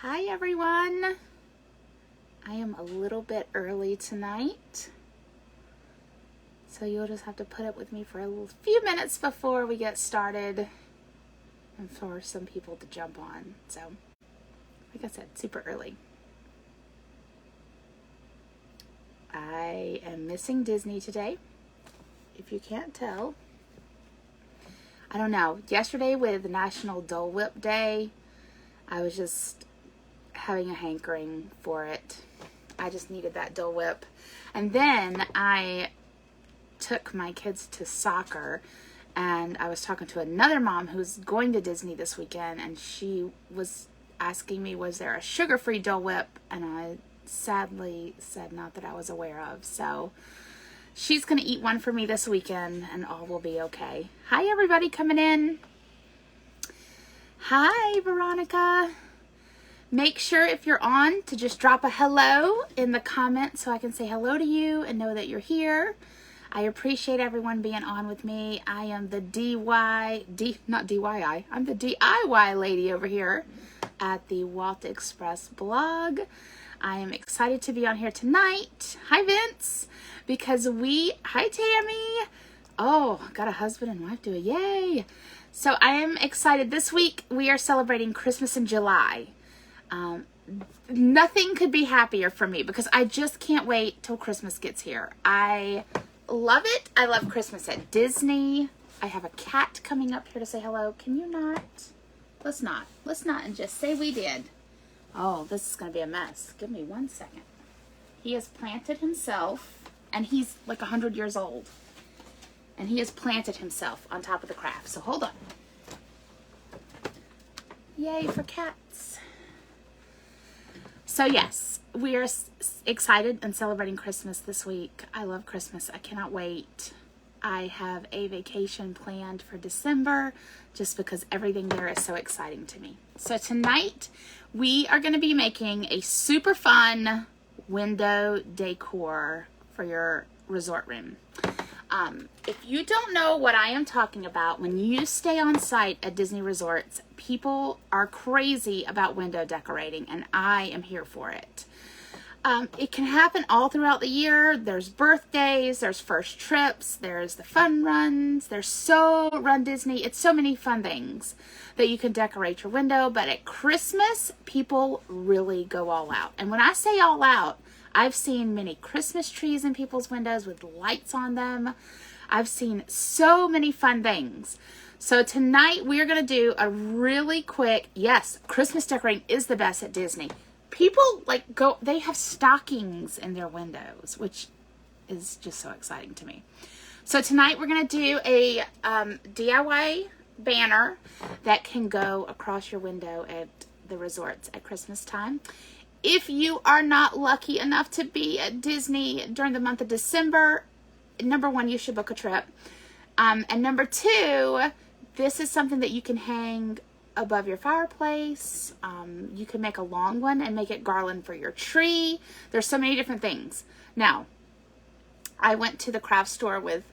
Hi everyone. I am a little bit early tonight, so you'll just have to put up with me for a few minutes before we get started and for some people to jump on. So, like I said, super early. I am missing Disney today, if you can't tell. I don't know. Yesterday with National Dole Whip Day, I was just having a hankering for it. I just needed that Dole Whip. And then I took my kids to soccer, and I was talking to another mom who's going to Disney this weekend, and she was asking me, was there a sugar-free Dole Whip? And I sadly said not that I was aware of. So she's going to eat one for me this weekend, and all will be okay. Hi, everybody coming in. Hi, Veronica. Make sure if you're on to just drop a hello in the comments so I can say hello to you and know that you're here. I appreciate everyone being on with me. I am the I'm the DIY lady over here at the Walt Express blog. I am excited to be on here tonight. Hi, Vince. Because hi, Tammy. Oh, got a husband and wife doing, yay. So I am excited. This week we are celebrating Christmas in July. Nothing could be happier for me because I just can't wait till Christmas gets here. I love it. I love Christmas at Disney. I have a cat coming up here to say hello. Can you not? Let's not and just say we did. Oh, this is going to be a mess. Give me 1 second. He has planted himself, and he's like 100 years old. And he has planted himself on top of the craft. So hold on. Yay for cats. So yes, we are excited and celebrating Christmas this week. I love Christmas. I cannot wait. I have a vacation planned for December just because everything there is so exciting to me. So tonight we are going to be making a super fun window decor for your resort room. If you don't know what I am talking about, when you stay on site at Disney resorts, people are crazy about window decorating, and I am here for it. It can happen all throughout the year. There's birthdays, there's first trips, there's the fun runs, there's Run Disney. It's so many fun things that you can decorate your window, but at Christmas, people really go all out. And when I say all out, I've seen many Christmas trees in people's windows with lights on them. I've seen so many fun things. So tonight we're going to do a really quick, yes, Christmas decorating is the best at Disney. People they have stockings in their windows, which is just so exciting to me. So tonight we're going to do a DIY banner that can go across your window at the resorts at Christmas time. If you are not lucky enough to be at Disney during the month of December, number one, you should book a trip. And number two, this is something that you can hang above your fireplace. You can make a long one and make it garland for your tree. There's so many different things. Now, I went to the craft store with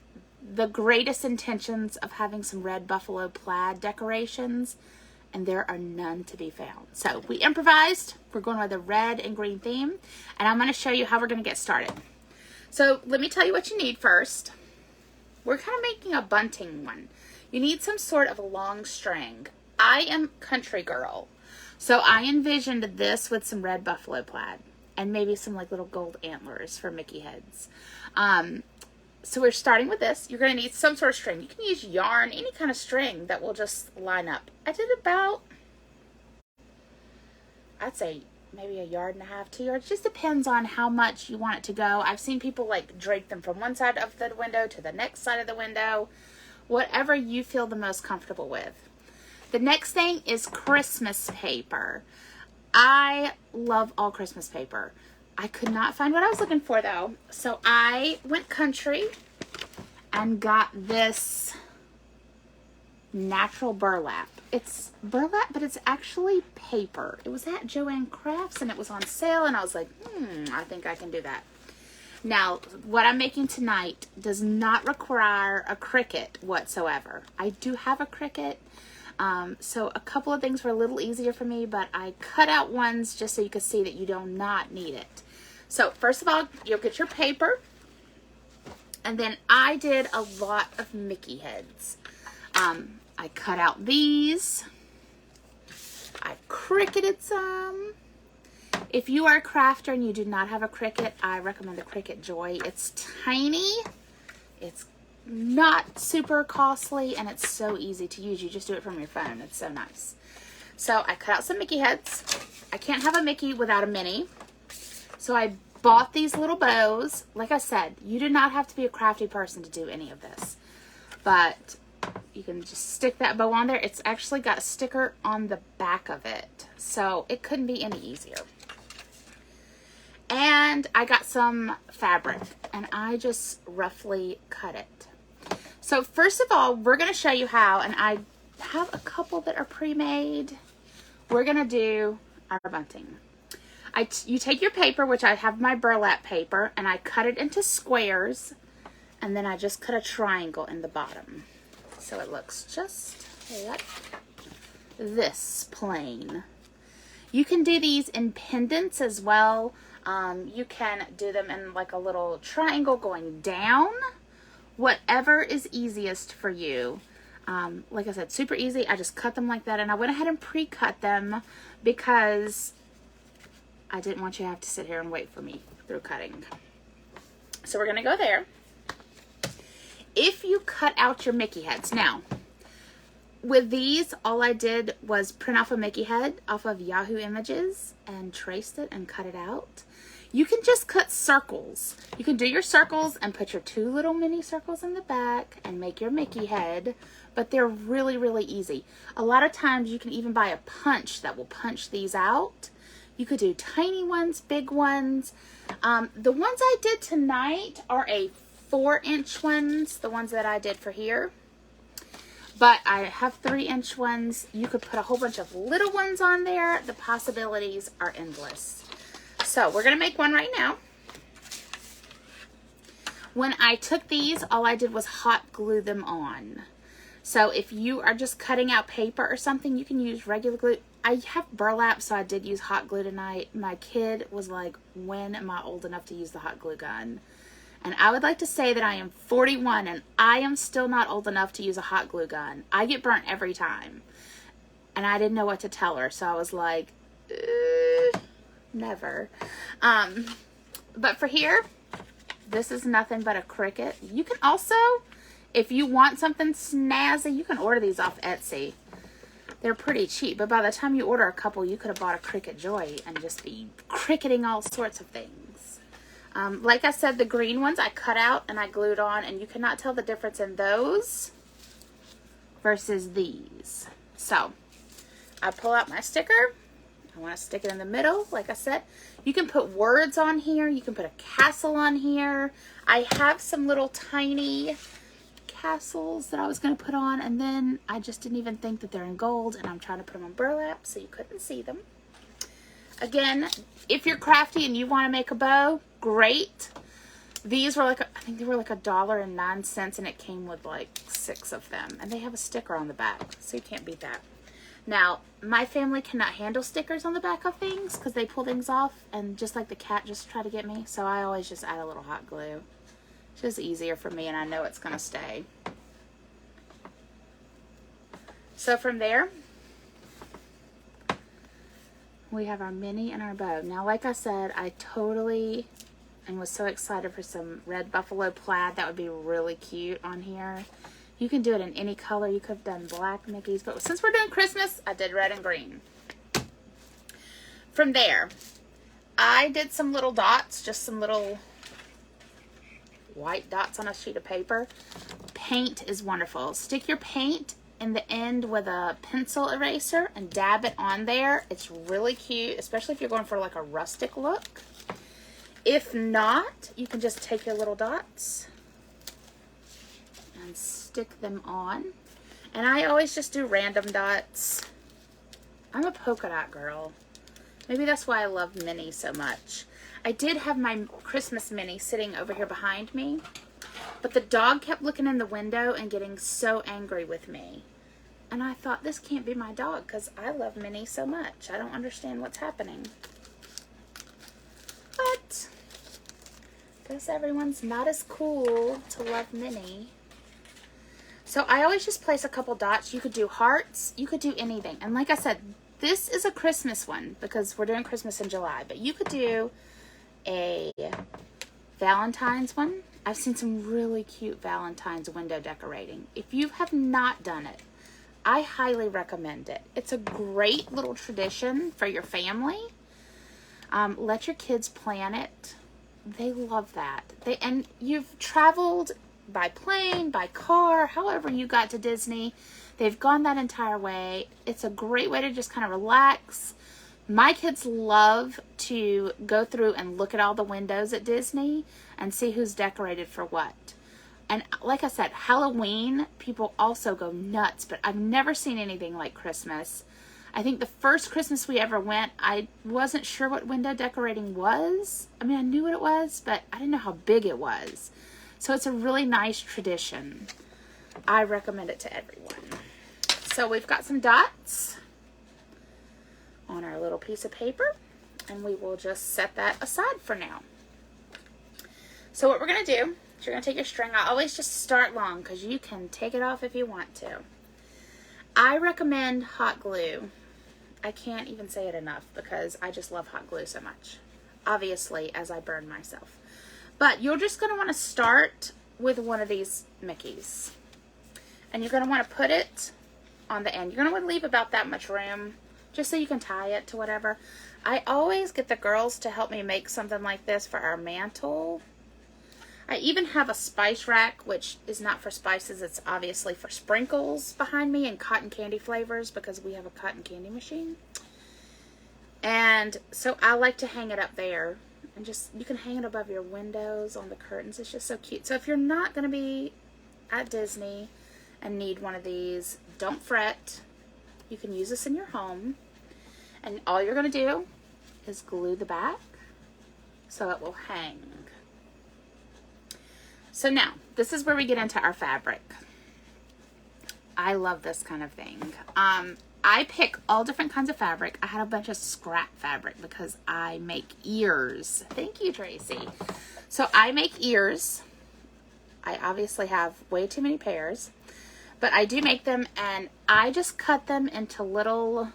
the greatest intentions of having some red buffalo plaid decorations, and there are none to be found. So we improvised. We're going with the red and green theme, and I'm going to show you how we're going to get started. So let me tell you what you need first. We're kind of making a bunting one. You need some sort of a long string. I am country girl, so I envisioned this with some red buffalo plaid and maybe some little gold antlers for Mickey heads. So we're starting with this. You're going to need some sort of string. You can use yarn, any kind of string that will just line up. I did about, I'd say maybe 1.5 yards, 2 yards. Just depends on how much you want it to go. I've seen people drape them from one side of the window to the next side of the window. Whatever you feel the most comfortable with. The next thing is Christmas paper. I love all Christmas paper. I could not find what I was looking for though. So I went country and got this natural burlap. It's burlap, but it's actually paper. It was at Joann Crafts and it was on sale, and I was like, I think I can do that. Now, what I'm making tonight does not require a Cricut whatsoever. I do have a Cricut. So a couple of things were a little easier for me, but I cut out ones just so you could see that you do not need it. So first of all, you'll get your paper. And then I did a lot of Mickey heads. I cut out these. I cricketed some. If you are a crafter and you do not have a Cricut, I recommend the Cricut Joy. It's tiny. It's not super costly, and it's so easy to use. You just do it from your phone. It's so nice. So I cut out some Mickey heads. I can't have a Mickey without a Minnie. So I bought these little bows. Like I said, you do not have to be a crafty person to do any of this. But you can just stick that bow on there. It's actually got a sticker on the back of it. So it couldn't be any easier. And I got some fabric, and I just roughly cut it. So first of all, we're going to show you how, and I have a couple that are pre-made. We're going to do our bunting. You take your paper, which I have my burlap paper, and I cut it into squares, and then I just cut a triangle in the bottom. So it looks just like this plain. You can do these in pendants as well. You can do them in like a little triangle going down. Whatever is easiest for you. Like I said, super easy. I just cut them like that, and I went ahead and pre-cut them because I didn't want you to have to sit here and wait for me through cutting. So we're going to go there. If you cut out your Mickey heads. Now, with these, all I did was print off a Mickey head off of Yahoo Images and traced it and cut it out. You can just cut circles. You can do your circles and put your 2 little mini circles in the back and make your Mickey head, but they're really, really easy. A lot of times you can even buy a punch that will punch these out. You could do tiny ones, big ones. The ones I did tonight are a 4-inch ones, the ones that I did for here. But I have 3-inch ones. You could put a whole bunch of little ones on there. The possibilities are endless. So we're going to make one right now. When I took these, all I did was hot glue them on. So if you are just cutting out paper or something, you can use regular glue. I have burlap, so I did use hot glue tonight. My kid was like, when am I old enough to use the hot glue gun? And I would like to say that I am 41 and I am still not old enough to use a hot glue gun. I get burnt every time. And I didn't know what to tell her. So I was like, never. But for here, this is nothing but a Cricut. You can also, if you want something snazzy, you can order these off Etsy. They're pretty cheap. But by the time you order a couple, you could have bought a Cricut Joy and just be cricketing all sorts of things. Like I said, the green ones I cut out and I glued on, and you cannot tell the difference in those versus these. So I pull out my sticker. I want to stick it in the middle. Like I said, you can put words on here. You can put a castle on here. I have some little tiny castles that I was going to put on, and then I just didn't even think that they're in gold, and I'm trying to put them on burlap so you couldn't see them. Again, if you're crafty and you want to make a bow, great. These were like, I think they were like $1.09, and it came with like 6 of them. And they have a sticker on the back, so you can't beat that. Now, my family cannot handle stickers on the back of things because they pull things off, and just like the cat just tried to get me, so I always just add a little hot glue. It's just easier for me, and I know it's going to stay. So from there, we have our mini and our bow. Now, like I said, I totally and was so excited for some red buffalo plaid. That would be really cute on here. You can do it in any color. You could have done black Mickeys, but since we're doing Christmas, I did red and green. From there, I did some little dots, just some little white dots on a sheet of paper. Paint is wonderful. Stick your paint in the end with a pencil eraser and dab it on there. It's really cute, especially if you're going for like a rustic look. If not, you can just take your little dots and stick them on. And I always just do random dots. I'm a polka dot girl. Maybe that's why I love mini so much. I did have my Christmas mini sitting over here behind me, but the dog kept looking in the window and getting so angry with me. And I thought, this can't be my dog because I love Minnie so much. I don't understand what's happening. But guess everyone's not as cool to love Minnie. So I always just place a couple dots. You could do hearts. You could do anything. And like I said, this is a Christmas one because we're doing Christmas in July. But you could do a Valentine's one. I've seen some really cute Valentine's window decorating. If you have not done it, I highly recommend it. It's a great little tradition for your family. Let your kids plan it. They love that. And you've traveled by plane, by car, however you got to Disney. They've gone that entire way. It's a great way to just kind of relax. My kids love to go through and look at all the windows at Disney and see who's decorated for what. And like I said, Halloween, people also go nuts, but I've never seen anything like Christmas. I think the first Christmas we ever went, I wasn't sure what window decorating was. I mean, I knew what it was, but I didn't know how big it was. So it's a really nice tradition. I recommend it to everyone. So we've got some dots on our little piece of paper, and we will just set that aside for now. So what we're going to do is you're going to take your string. I always just start long because you can take it off if you want to. I recommend hot glue. I can't even say it enough because I just love hot glue so much. Obviously, as I burn myself. But you're just going to want to start with one of these Mickeys. And you're going to want to put it on the end. You're going to want to leave about that much room just so you can tie it to whatever. I always get the girls to help me make something like this for our mantle. I even have a spice rack, which is not for spices. It's obviously for sprinkles behind me and cotton candy flavors because we have a cotton candy machine. And so I like to hang it up there. And just, you can hang it above your windows, on the curtains. It's just so cute. So if you're not going to be at Disney and need one of these, don't fret. You can use this in your home. And all you're going to do is glue the back so it will hang. So now, this is where we get into our fabric. I love this kind of thing. I pick all different kinds of fabric. I had a bunch of scrap fabric because I make ears. Thank you, Tracy. So I make ears. I obviously have way too many pairs, but I do make them, and I just cut them into little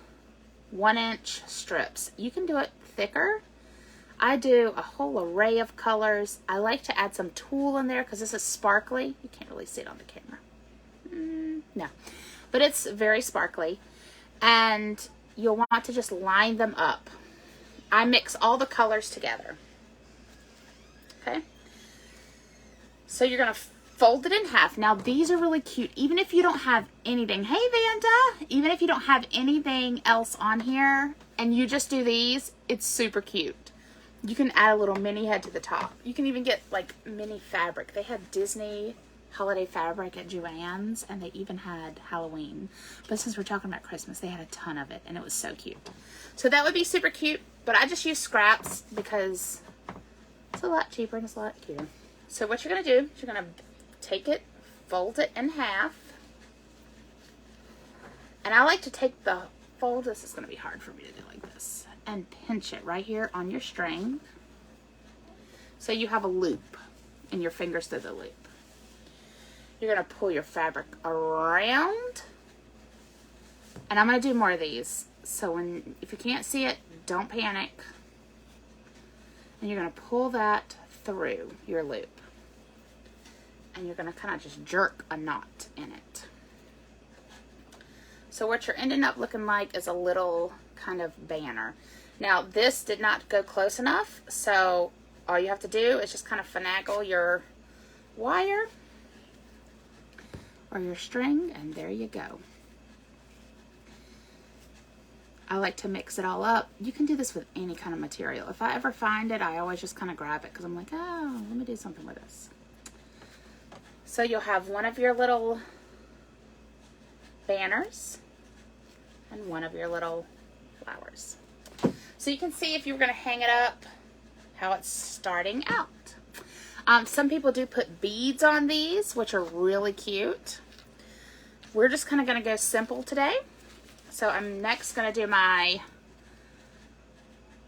1-inch strips. You can do it thicker. I do a whole array of colors. I like to add some tulle in there because this is sparkly. You can't really see it on the camera. No, but it's very sparkly. And you'll want to just line them up. I mix all the colors together. Okay. So you're going to fold it in half. Now these are really cute. Even if you don't have anything. Hey, Vanda. Even if you don't have anything else on here and you just do these, it's super cute. You can add a little mini head to the top. You can even get like mini fabric. They had Disney holiday fabric at Joann's, and they even had Halloween. But since we're talking about Christmas, they had a ton of it, and it was so cute. So that would be super cute, but I just use scraps because it's a lot cheaper and it's a lot cuter. So what you're going to do is you're going to take it, fold it in half, and I like to take the fold, this is going to be hard for me to do like this, and pinch it right here on your string so you have a loop and your fingers through the loop. You're going to pull your fabric around, and I'm going to do more of these. So if you can't see it, don't panic. And you're going to pull that through your loop. And you're going to kind of just jerk a knot in it. So what you're ending up looking like is a little kind of banner. Now this did not go close enough, so all you have to do is just kind of finagle your wire or your string, and there you go. I like to mix it all up. You can do this with any kind of material. If I ever find it, I always just kind of grab it because I'm like, oh, let me do something with this. So you'll have one of your little banners and one of your little flowers. So you can see if you were going to hang it up, how it's starting out. Some people do put beads on these, which are really cute. we're just kind of going to go simple today. So I'm next going to do my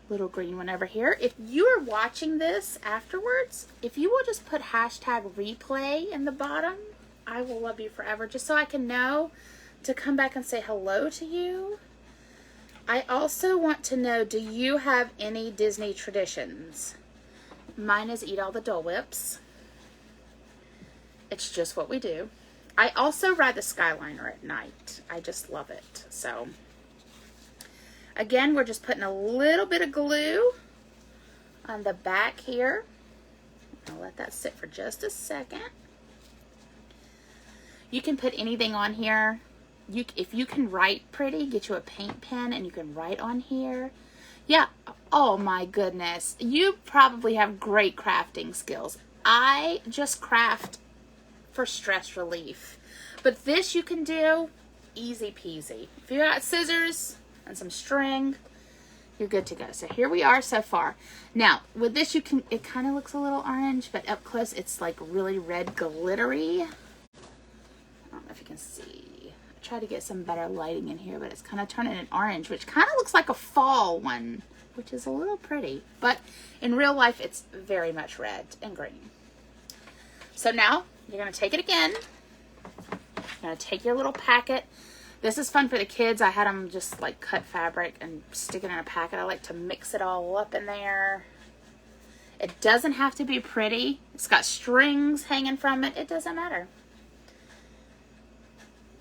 little green one over here. If you are watching this afterwards, if you will just put hashtag replay in the bottom, I will love you forever, just so I can know to come back and say hello to you. I also want to know, do you have any Disney traditions? Mine is eat all the Dole Whips. It's just what we do. I also ride the Skyliner at night. I just love it. So, again, we're just putting a little bit of glue on the back here. I'll let that sit for just a second. You can put anything on here. If you can write pretty, get you a paint pen and you can write on here. Yeah, oh my goodness. You probably have great crafting skills. I just craft for stress relief. But this you can do easy peasy. If you got scissors and some string, you're good to go. So here we are so far. Now, with this it kind of looks a little orange, but up close it's like really red glittery. I don't know if you can see. I try to get some better lighting in here, but it's kind of turning an orange, which kind of looks like a fall one, which is a little pretty. But in real life, it's very much red and green. So now, you're going to take it again. You're going to take your little packet. This is fun for the kids. I had them just like cut fabric and stick it in a packet. I like to mix it all up in there. It doesn't have to be pretty. It's got strings hanging from it. It doesn't matter.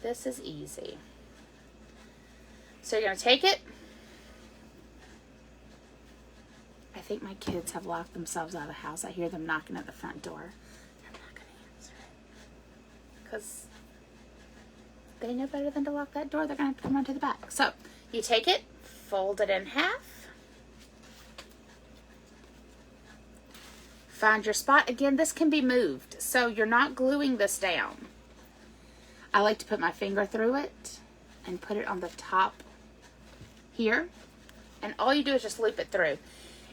This is easy. So you're going to take it. I think my kids have locked themselves out of the house. I hear them knocking at the front door. I'm not going to answer it, because they know better than to lock that door. They're going to have to come around to the back. So you take it, fold it in half. Find your spot. Again, this can be moved, so you're not gluing this down. I like to put my finger through it and put it on the top here. And all you do is just loop it through.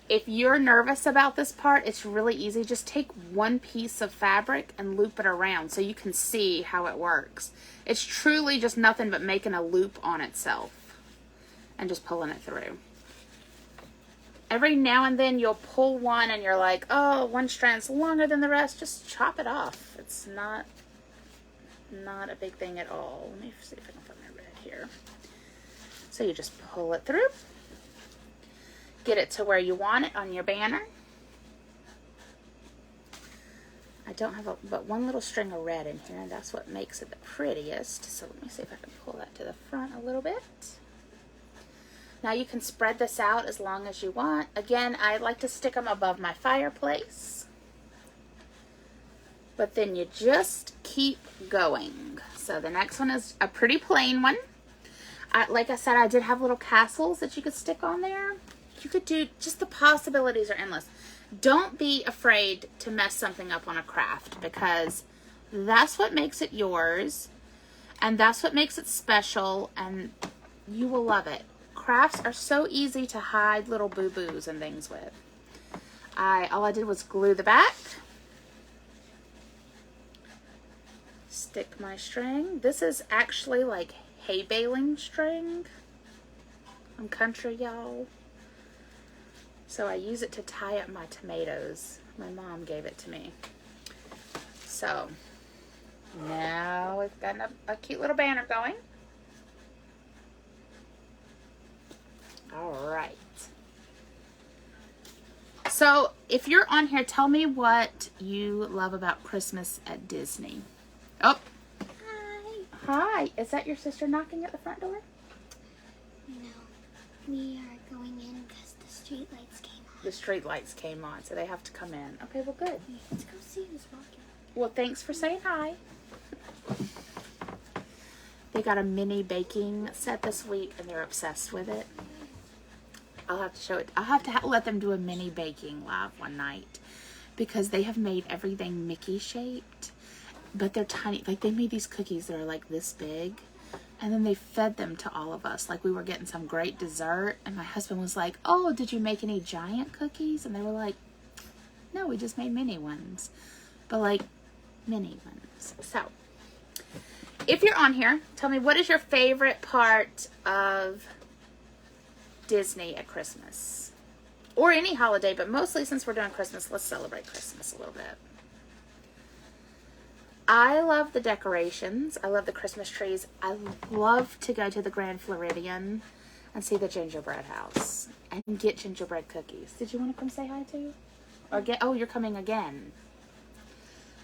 If you're nervous about this part, it's really easy. Just take one piece of fabric and loop it around so you can see how it works. It's truly just nothing but making a loop on itself and just pulling it through. Every now and then you'll pull one and you're like, oh, one strand's longer than the rest. Just chop it off. It's not a big thing at all. Let me see if I can put my red here. So you just pull it through. Get it to where you want it on your banner. I don't have but one little string of red in here, and that's what makes it the prettiest. So let me see if I can pull that to the front a little bit. Now you can spread this out as long as you want. Again, I like to stick them above my fireplace. But then you just keep going. So the next one is a pretty plain one. Like I said, I did have little castles that you could stick on there. You could do, just the possibilities are endless. Don't be afraid to mess something up on a craft, because that's what makes it yours. And that's what makes it special. And you will love it. Crafts are so easy to hide little boo-boos and things with. All I did was glue the back. Stick my string. This is actually like hay baling string. I'm country, y'all. So I use it to tie up my tomatoes. My mom gave it to me. So now we've got a cute little banner going. All right. So if you're on here, tell me what you love about Christmas at Disney. Oh. Hi. Hi. Is that your sister knocking at the front door? No. We are going in because the street lights came on. The street lights came on, so they have to come in. Okay, well, good. Let's go see who's walking. Well, thanks for saying hi. They got a mini baking set this week, and they're obsessed with it. I'll have to show it. I'll have to let them do a mini baking live one night, because they have made everything Mickey shaped, but they're tiny. Like, they made these cookies that are like this big, and then they fed them to all of us. Like, we were getting some great dessert, and my husband was like, oh, did you make any giant cookies? And they were like, no, we just made mini ones, but like mini ones. So If you're on here, tell me, what is your favorite part of Disney at Christmas? Or any holiday, but mostly since we're doing Christmas, let's celebrate Christmas a little bit. I love the decorations. I love the Christmas trees. I love to go to the Grand Floridian and see the gingerbread house and get gingerbread cookies. Did you want to come say hi too? Or get, oh, you're coming again.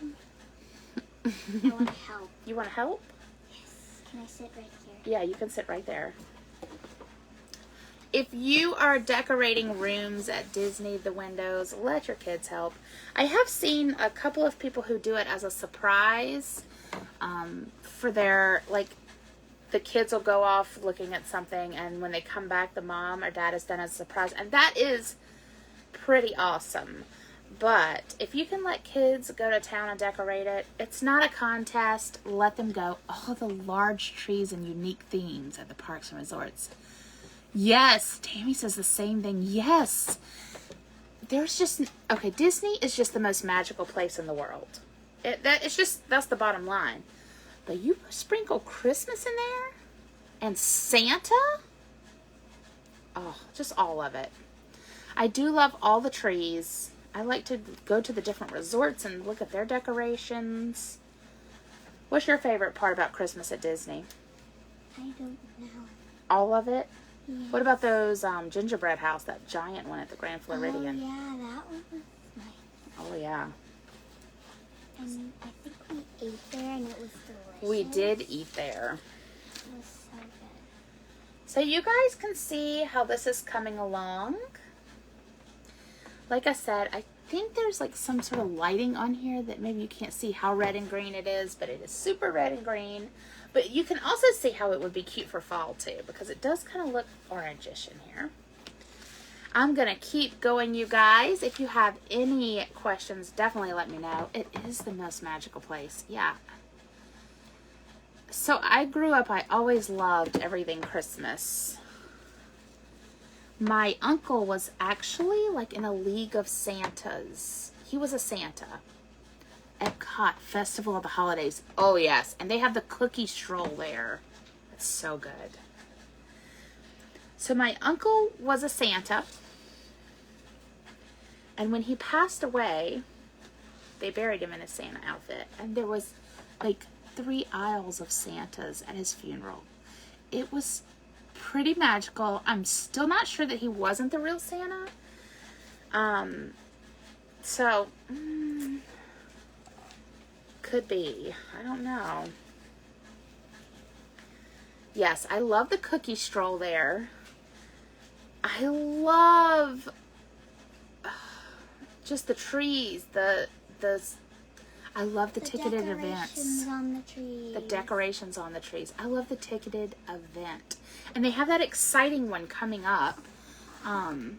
I want to help. You want to help? Yes. Can I sit right here? Yeah, you can sit right there. If you are decorating rooms at Disney, the windows, let your kids help. I have seen a couple of people who do it as a surprise for their, like, the kids will go off looking at something, and when they come back, the mom or dad has done as a surprise, and that is pretty awesome. But if you can let kids go to town and decorate it, it's not a contest. Let them go. All the large trees and unique themes at the parks and resorts. Yes, Tammy says the same thing. Yes. There's just, okay, Disney is just the most magical place in the world. That's the bottom line. But you sprinkle Christmas in there? And Santa? Oh, just all of it. I do love all the trees. I like to go to the different resorts and look at their decorations. What's your favorite part about Christmas at Disney? I don't know. All of it? Yes. What about those gingerbread house, that giant one at the Grand Floridian? Oh, yeah, that one was nice. Oh, yeah. And I think we ate there and it was delicious. We did eat there. It was so good. So you guys can see how this is coming along. Like I said, I think there's like some sort of lighting on here that maybe you can't see how red and green it is, but it is super red and green. But you can also see how it would be cute for fall too, because it does kind of look orangish in here. I'm going to keep going, you guys. If you have any questions, definitely let me know. It is the most magical place. Yeah. So I grew up, I always loved everything Christmas. My uncle was actually like in a league of Santas. He was a Santa. Epcot Festival of the Holidays. Oh, yes. And they have the cookie stroll there. It's so good. So my uncle was a Santa. And when he passed away, they buried him in a Santa outfit. And there was like 3 aisles of Santas at his funeral. It was pretty magical. I'm still not sure that he wasn't the real Santa. Could be. I don't know. Yes, I love the cookie stroll there. I love just the trees, I love the ticketed events. On the trees. The decorations on the trees. I love the ticketed event. And they have that exciting one coming up. And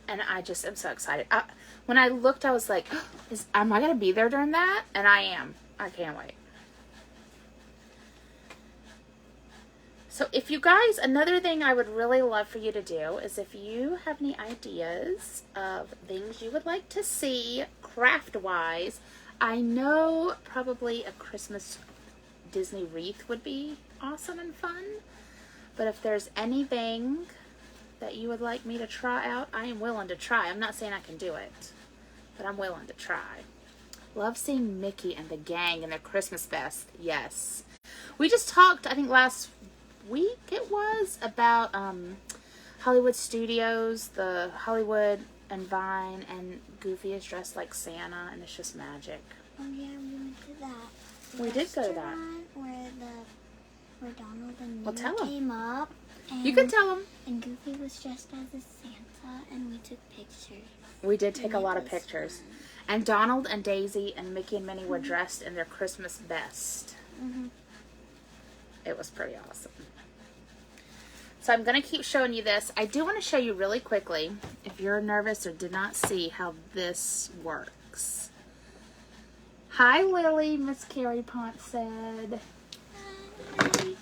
I just am so excited. When I looked, I was like, am I going to be there during that? And I am. I can't wait. So if you guys, another thing I would really love for you to do is if you have any ideas of things you would like to see craft-wise, I know probably a Christmas Disney wreath would be awesome and fun. But if there's anything that you would like me to try out, I am willing to try. I'm not saying I can do it, but I'm willing to try. Love seeing Mickey and the gang in their Christmas vest. Yes. We just talked, I think last week it was, about Hollywood Studios, the Hollywood and Vine, and Goofy is dressed like Santa, and it's just magic. Oh yeah, we went to that. We did go to that. Where Donald and Well, Minnie tell 'em. came up. And, You can tell them. And Goofy was dressed as a Santa, and we took pictures. We did take a And lot it of was pictures. fun. And Donald and Daisy and Mickey and Minnie were dressed in their Christmas best. Mm-hmm. It was pretty awesome. So I'm going to keep showing you this. I do want to show you really quickly, if you're nervous or did not see how this works. Hi, Lily, Miss Carrie Pont said. Hi.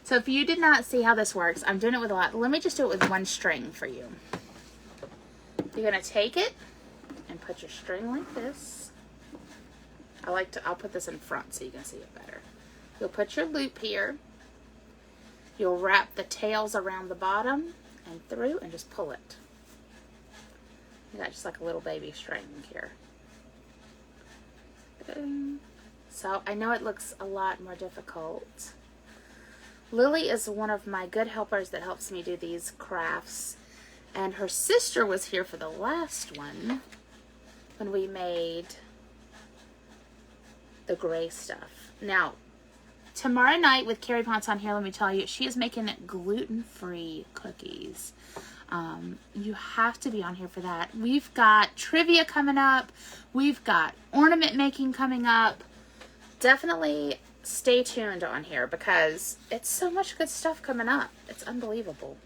So if you did not see how this works, I'm doing it with a lot. Let me just do it with one string for you. You're going to take it and put your string like this. I'll put this in front so you can see it better. You'll put your loop here. You'll wrap the tails around the bottom and through and just pull it. You got just like a little baby string here. So I know it looks a lot more difficult. Lily is one of my good helpers that helps me do these crafts. And her sister was here for the last one when we made the gray stuff. Now, tomorrow night with Carrie Ponce on here, let me tell you, she is making gluten-free cookies. You have to be on here for that. We've got trivia coming up. We've got ornament making coming up. Definitely stay tuned on here because it's so much good stuff coming up. It's unbelievable.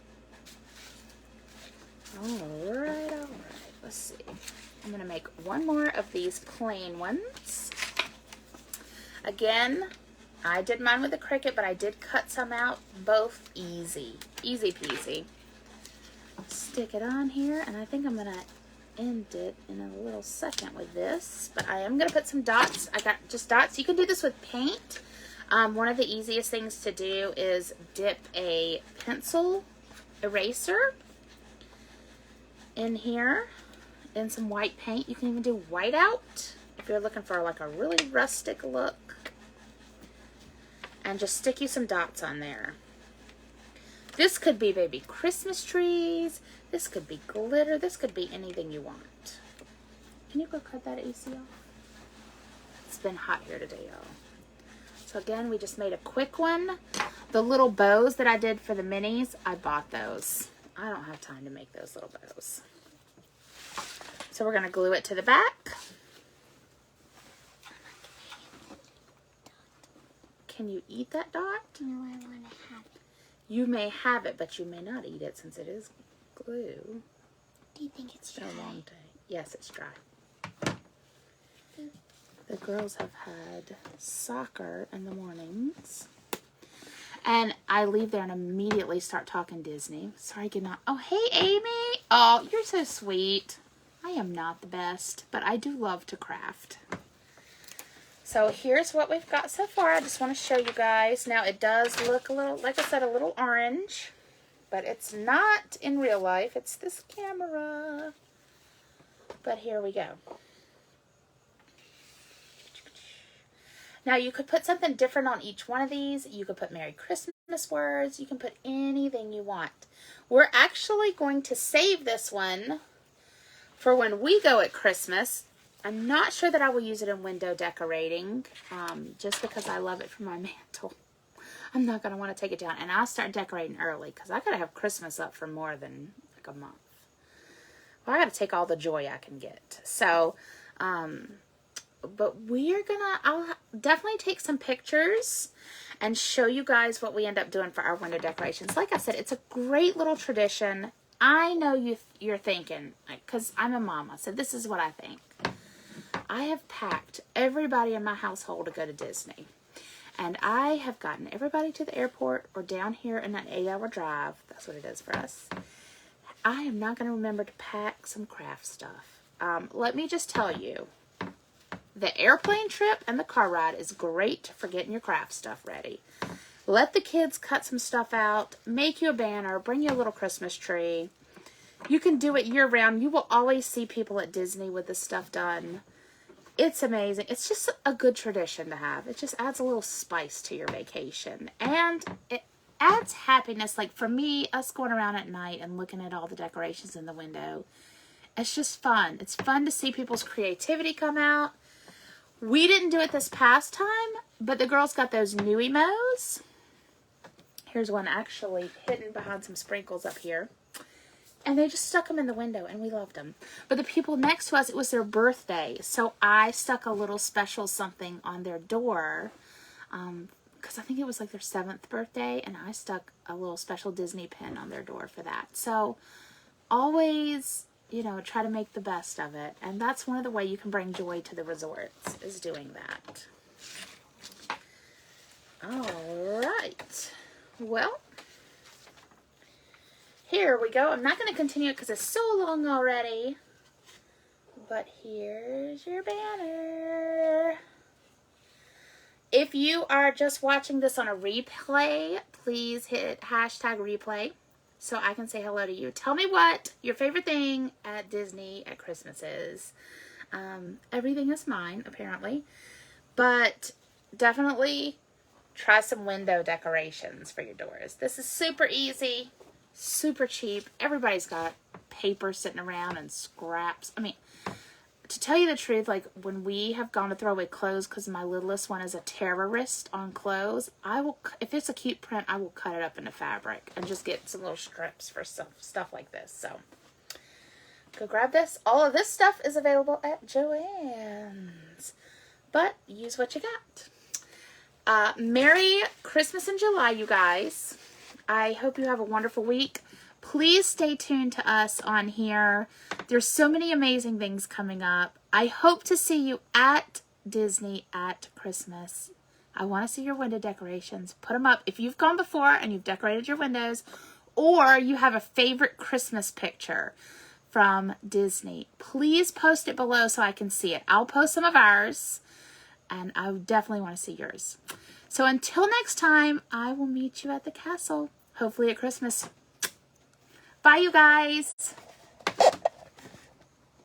All right. Let's see. I'm going to make one more of these plain ones. Again, I did mine with a Cricut, but I did cut some out. Both easy. Easy peasy. Stick it on here, and I think I'm going to end it in a little second with this. But I am going to put some dots. I got just dots. You can do this with paint. One of the easiest things to do is dip a pencil eraser in here in some white paint. You can even do whiteout if you're looking for like a really rustic look. And just stick you some dots on there. This could be baby Christmas trees. This could be glitter. This could be anything you want. Can you go cut that AC off? It's been hot here today, y'all. So again, we just made a quick one. The little bows that I did for the minis, I bought those. I don't have time to make those little bows. So we're going to glue it to the back. Can you eat that dot? No, I want to have it. You may have it, but you may not eat it since it is glue. Do you think it's dry? It's been a long day. Yes, it's dry. The girls have had soccer in the mornings. And I leave there and immediately start talking Disney. Sorry, good night. Oh, hey, Amy. Oh, you're so sweet. I am not the best, but I do love to craft. So here's what we've got so far. I just want to show you guys. Now it does look a little, like I said, a little orange, but it's not in real life. It's this camera. But here we go. Now you could put something different on each one of these. You could put Merry Christmas words. You can put anything you want. We're actually going to save this one for when we go at Christmas. I'm not sure that I will use it in window decorating, just because I love it for my mantle. I'm not going to want to take it down. And I'll start decorating early because I got to have Christmas up for more than like a month. Well, I got to take all the joy I can get. So, but I'll definitely take some pictures and show you guys what we end up doing for our window decorations. Like I said, it's a great little tradition. I know you're thinking, because I'm a mama, so this is what I think. I have packed everybody in my household to go to Disney. And I have gotten everybody to the airport or down here in an 8-hour drive. That's what it is for us. I am not going to remember to pack some craft stuff. Let me just tell you, the airplane trip and the car ride is great for getting your craft stuff ready. Let the kids cut some stuff out, make you a banner, bring you a little Christmas tree. You can do it year round. You will always see people at Disney with this stuff done. It's amazing. It's just a good tradition to have. It just adds a little spice to your vacation. And it adds happiness. Like for me, us going around at night and looking at all the decorations in the window, it's just fun. It's fun to see people's creativity come out. We didn't do it this past time, but the girls got those new emos. Here's one actually hidden behind some sprinkles up here. And they just stuck them in the window, and we loved them. But the people next to us, it was their birthday. So I stuck a little special something on their door. Because I think it was like their 7th birthday. And I stuck a little special Disney pin on their door for that. So always, you know, try to make the best of it. And that's one of the ways you can bring joy to the resorts, is doing that. All right. Well, here we go. I'm not going to continue it because it's so long already. But here's your banner. If you are just watching this on a replay, please hit hashtag replay so I can say hello to you. Tell me what your favorite thing at Disney at Christmas is. Everything is mine, apparently. But definitely try some window decorations for your doors. This is super easy, super cheap. Everybody's got paper sitting around and scraps. I mean, to tell you the truth, like when we have gone to throw away clothes because my littlest one is a terrorist on clothes, I will, if it's a cute print, I will cut it up into fabric and just get some little strips for stuff like this. So go grab this. All of this stuff is available at Joann's, but use what you got. Merry Christmas in July, you guys. I hope you have a wonderful week. Please stay tuned to us on here. There's so many amazing things coming up. I hope to see you at Disney at Christmas. I want to see your window decorations. Put them up. If you've gone before and you've decorated your windows, or you have a favorite Christmas picture from Disney, please post it below so I can see it. I'll post some of ours, and I definitely want to see yours. So until next time, I will meet you at the castle, hopefully at Christmas. Bye, you guys.